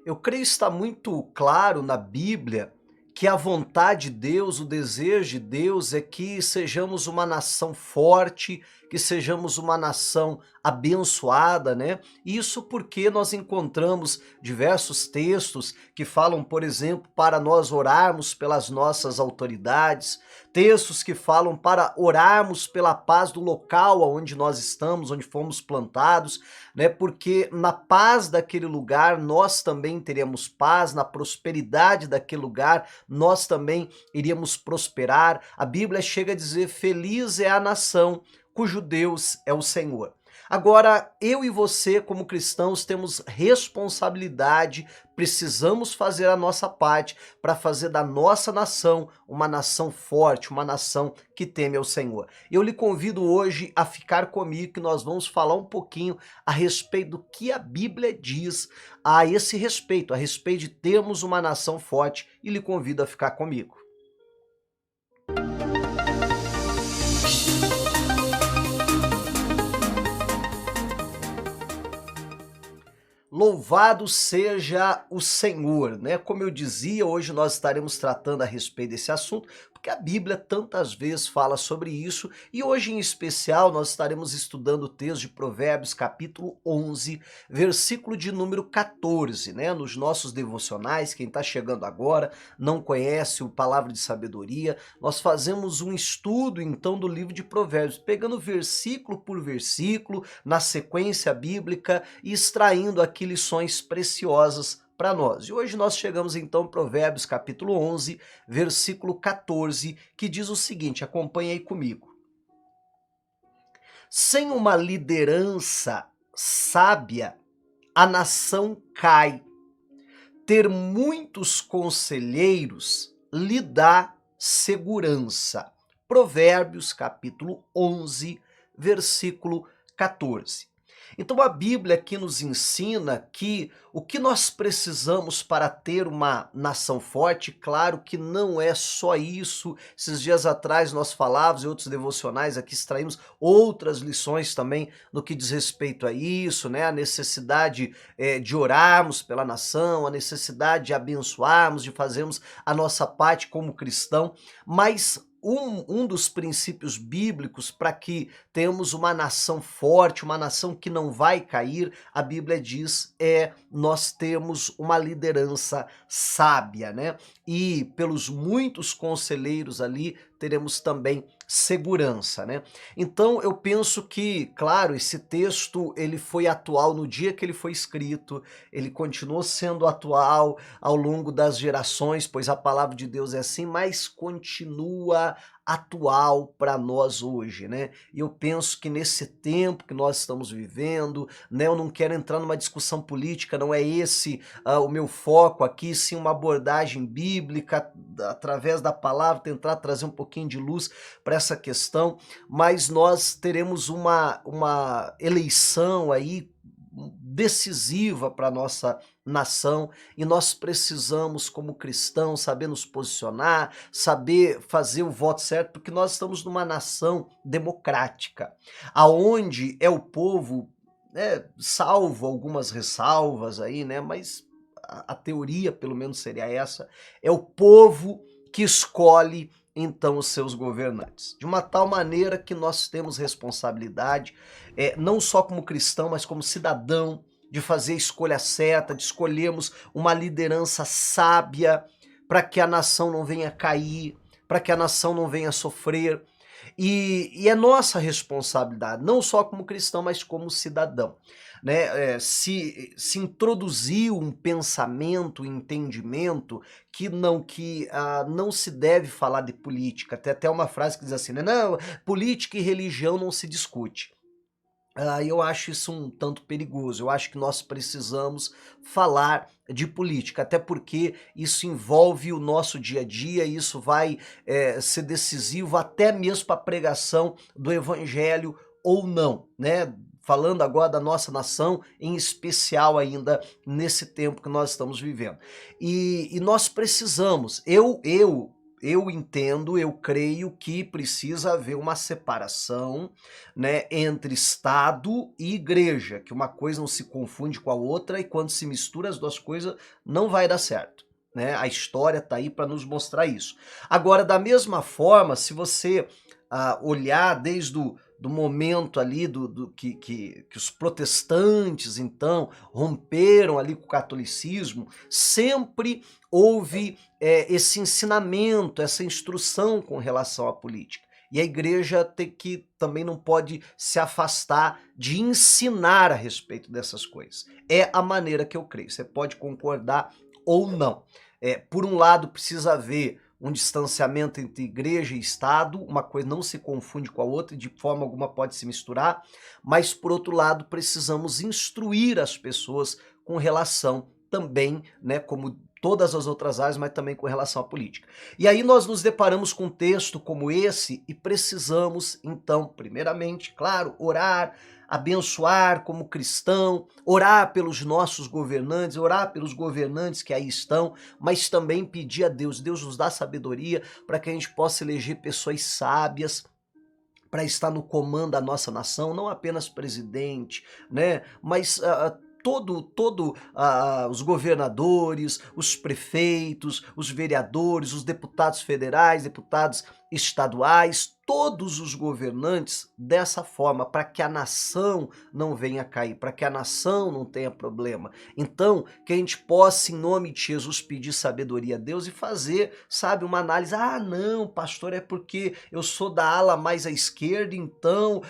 Eu creio estar muito claro na Bíblia que a vontade de Deus, o desejo de Deus é que sejamos uma nação forte, que sejamos uma nação abençoada, né? Isso porque nós encontramos diversos textos que falam, por exemplo, para nós orarmos pelas nossas autoridades, textos que falam para orarmos pela paz do local onde nós estamos, onde fomos plantados, né? Porque na paz daquele lugar nós também teremos paz, na prosperidade daquele lugar nós também iríamos prosperar. A Bíblia chega a dizer: feliz é a nação cujo Deus é o Senhor. Agora, eu e você, como cristãos, temos responsabilidade, precisamos fazer a nossa parte para fazer da nossa nação uma nação forte, uma nação que teme ao Senhor. Eu lhe convido hoje a ficar comigo, que nós vamos falar um pouquinho a respeito do que a Bíblia diz a esse respeito, a respeito de termos uma nação forte, e lhe convido a ficar comigo. Louvado seja o Senhor, né? Como eu dizia, hoje nós estaremos tratando a respeito desse assunto, porque a Bíblia tantas vezes fala sobre isso, e hoje em especial nós estaremos estudando o texto de Provérbios, capítulo 11, versículo de número 14, né? Nos nossos devocionais, quem está chegando agora, não conhece o Palavra de Sabedoria, nós fazemos um estudo então do livro de Provérbios, pegando versículo por versículo, na sequência bíblica, e extraindo aqui lições preciosas para nós. E hoje nós chegamos então em Provérbios capítulo 11, versículo 14, que diz o seguinte, acompanha aí comigo. Sem uma liderança sábia, a nação cai. Ter muitos conselheiros lhe dá segurança. Provérbios capítulo 11, versículo 14. Então a Bíblia aqui nos ensina que o que nós precisamos para ter uma nação forte, claro que não é só isso. Esses dias atrás nós falávamos, em outros devocionais aqui extraímos outras lições também no que diz respeito a isso, né? A necessidade de orarmos pela nação, a necessidade de abençoarmos, de fazermos a nossa parte como cristão, mas um dos princípios bíblicos para que tenhamos uma nação forte, uma nação que não vai cair, a Bíblia diz, nós temos uma liderança sábia, né? E pelos muitos conselheiros ali, teremos também segurança, né? Então eu penso que, claro, esse texto ele foi atual no dia que ele foi escrito, ele continuou sendo atual ao longo das gerações, pois a palavra de Deus é assim, mas continua atual para nós hoje, né? E eu penso que nesse tempo que nós estamos vivendo, né, eu não quero entrar numa discussão política, não é esse o meu foco aqui, sim uma abordagem bíblica, através da palavra, tentar trazer um pouquinho de luz para essa questão, mas nós teremos uma eleição aí decisiva para a nossa nação e nós precisamos, como cristãos, saber nos posicionar, saber fazer o voto certo, porque nós estamos numa nação democrática, aonde é o povo, salvo algumas ressalvas aí, né? Mas a teoria, pelo menos, seria essa: é o povo que escolhe então os seus governantes. De uma tal maneira que nós temos responsabilidade, não só como cristão, mas como cidadão, de fazer a escolha certa, de escolhermos uma liderança sábia para que a nação não venha cair, para que a nação não venha sofrer. E é nossa responsabilidade, não só como cristão, mas como cidadão, né? Se introduziu um pensamento, um entendimento que não se deve falar de política. Tem até uma frase que diz assim, né? Não, política e religião não se discute. Eu acho isso um tanto perigoso. Eu acho que nós precisamos falar de política, até porque isso envolve o nosso dia a dia, isso vai ser decisivo até mesmo para a pregação do evangelho ou não, né? Falando agora da nossa nação, em especial ainda nesse tempo que nós estamos vivendo. E nós precisamos, eu entendo, eu creio que precisa haver uma separação, né, entre Estado e igreja, que uma coisa não se confunde com a outra e quando se mistura as duas coisas não vai dar certo, né? A história está aí para nos mostrar isso. Agora, da mesma forma, se você olhar desde do momento ali que os protestantes, então, romperam ali com o catolicismo, sempre houve esse ensinamento, essa instrução com relação à política. E a igreja também não pode se afastar de ensinar a respeito dessas coisas. É a maneira que eu creio. Você pode concordar ou não. Por um lado, precisa haver um distanciamento entre igreja e Estado, uma coisa não se confunde com a outra, de forma alguma pode se misturar, mas por outro lado precisamos instruir as pessoas com relação também, né, como todas as outras áreas, mas também com relação à política. E aí nós nos deparamos com um texto como esse e precisamos, então, primeiramente, claro, orar, abençoar como cristão, orar pelos nossos governantes, orar pelos governantes que aí estão, mas também pedir a Deus, Deus nos dá sabedoria para que a gente possa eleger pessoas sábias, para estar no comando da nossa nação, não apenas presidente, né, mas os governadores, os prefeitos, os vereadores, os deputados federais, deputados estaduais, todos os governantes dessa forma, para que a nação não venha a cair, para que a nação não tenha problema. Então, que a gente possa, em nome de Jesus, pedir sabedoria a Deus e fazer, sabe, uma análise. Ah, não, pastor, é porque eu sou da ala mais à esquerda, então,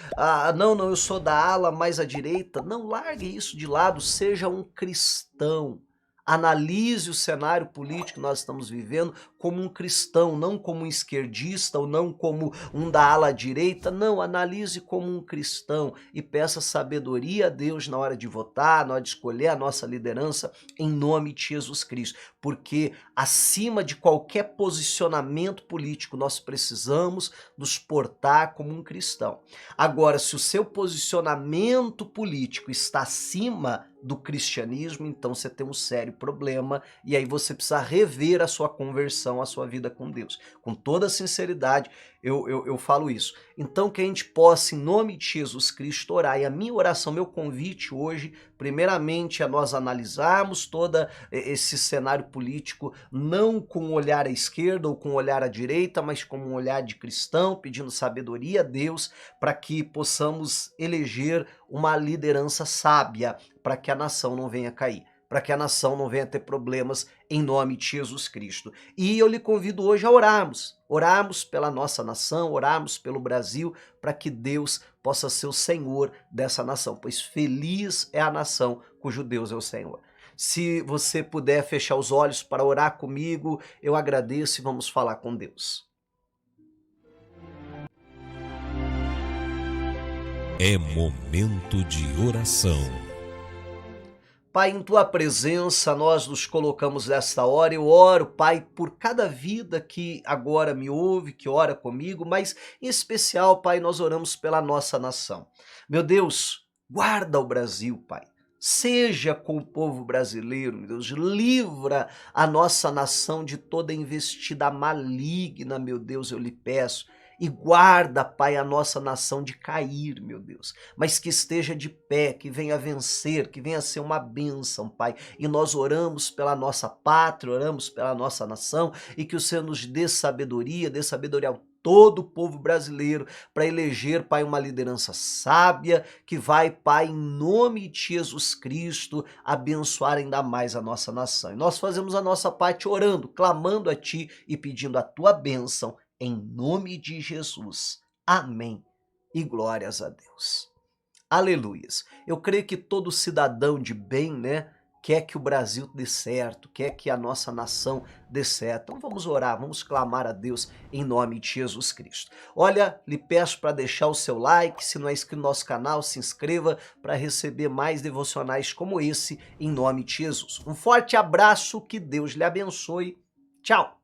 não, eu sou da ala mais à direita. Não, largue isso de lado, seja um cristão. Analise o cenário político que nós estamos vivendo como um cristão, não como um esquerdista ou não como um da ala direita. Não, analise como um cristão e peça sabedoria a Deus na hora de votar, na hora de escolher a nossa liderança, em nome de Jesus Cristo. Porque acima de qualquer posicionamento político, nós precisamos nos portar como um cristão. Agora, se o seu posicionamento político está acima do cristianismo, então você tem um sério problema e aí você precisa rever a sua conversão, a sua vida com Deus. Com toda sinceridade, eu falo isso. Então que a gente possa, em nome de Jesus Cristo, orar. E a minha oração, meu convite hoje, primeiramente, é nós analisarmos todo esse cenário político, não com um olhar à esquerda ou com um olhar à direita, mas com um olhar de cristão, pedindo sabedoria a Deus, para que possamos eleger uma liderança sábia, para que a nação não venha cair, para que a nação não venha ter problemas, em nome de Jesus Cristo. E eu lhe convido hoje a orarmos pela nossa nação, orarmos pelo Brasil, para que Deus possa ser o Senhor dessa nação, pois feliz é a nação cujo Deus é o Senhor. Se você puder fechar os olhos para orar comigo, eu agradeço e vamos falar com Deus. É momento de oração. Pai, em Tua presença nós nos colocamos nesta hora. Eu oro, Pai, por cada vida que agora me ouve, que ora comigo, mas em especial, Pai, nós oramos pela nossa nação. Meu Deus, guarda o Brasil, Pai. Seja com o povo brasileiro, meu Deus, livra a nossa nação de toda investida maligna, meu Deus, eu lhe peço. E guarda, Pai, a nossa nação de cair, meu Deus, mas que esteja de pé, que venha vencer, que venha ser uma bênção, Pai. E nós oramos pela nossa pátria, oramos pela nossa nação e que o Senhor nos dê sabedoria ao todo o povo brasileiro para eleger, Pai, uma liderança sábia que vai, Pai, em nome de Jesus Cristo, abençoar ainda mais a nossa nação. E nós fazemos a nossa parte orando, clamando a Ti e pedindo a Tua bênção em nome de Jesus. Amém. E glórias a Deus. Aleluias. Eu creio que todo cidadão de bem, né, quer que o Brasil dê certo, quer que a nossa nação dê certo. Então vamos orar, vamos clamar a Deus em nome de Jesus Cristo. Olha, lhe peço para deixar o seu like, se não é inscrito no nosso canal, se inscreva para receber mais devocionais como esse em nome de Jesus. Um forte abraço, que Deus lhe abençoe. Tchau.